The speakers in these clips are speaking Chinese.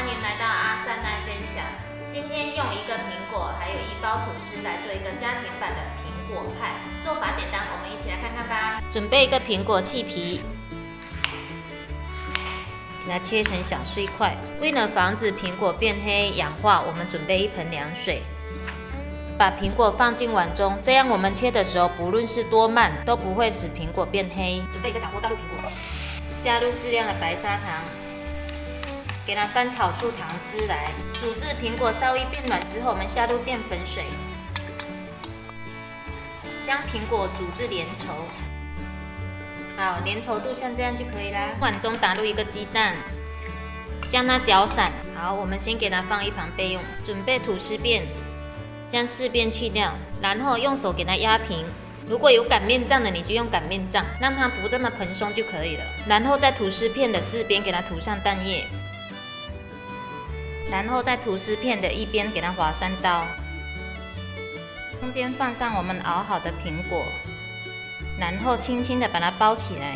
欢迎来到阿善爱分享。今天用一个苹果，还有一包吐司来做一个家庭版的苹果派。做法简单，我们一起来看看吧。准备一个苹果去皮，给它切成小碎块。为了防止苹果变黑氧化，我们准备一盆凉水，把苹果放进碗中，这样我们切的时候，不论是多慢，都不会使苹果变黑。准备一个小锅，倒入苹果，加入适量的白砂糖。给它翻炒出糖汁来，煮至苹果稍微变软之后，我们下入淀粉水，将苹果煮至粘稠。好，粘稠度像这样就可以啦。碗中打入一个鸡蛋，将它搅散。好，我们先给它放一旁备用。准备吐司片，将四边去掉，然后用手给它压平。如果有擀面杖的，你就用擀面杖，让它不这么蓬松就可以了。然后在吐司片的四边给它涂上蛋液。然后在吐司片的一边给它划3刀，中间放上我们熬好的苹果，然后轻轻的把它包起来。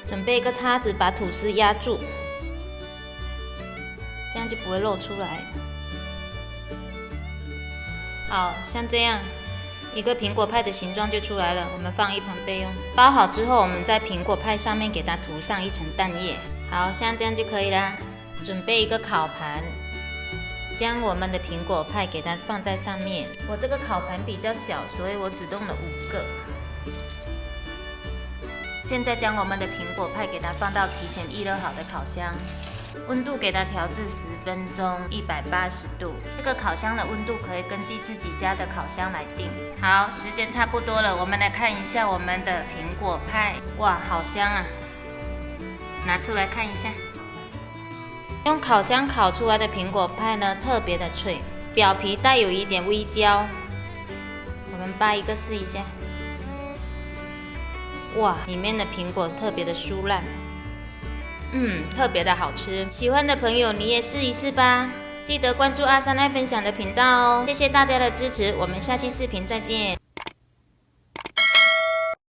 准备一个叉子把吐司压住，这样就不会露出来。好，像这样一个苹果派的形状就出来了，我们放一旁备用。包好之后，我们在苹果派上面给它涂上一层蛋液。好，像这样就可以啦。准备一个烤盘，将我们的苹果派给它放在上面。我这个烤盘比较小，所以我只弄了5个。现在将我们的苹果派给它放到提前预热好的烤箱，温度给它调至10分钟，180度。这个烤箱的温度可以根据自己家的烤箱来定。好，时间差不多了，我们来看一下我们的苹果派。哇，好香啊！拿出来看一下。用烤箱烤出来的苹果派呢，特别的脆，表皮带有一点微焦。我们掰一个试一下，哇，里面的苹果特别的酥烂，特别的好吃。喜欢的朋友你也试一试吧，记得关注阿善爱分享的频道哦。谢谢大家的支持，我们下期视频再见。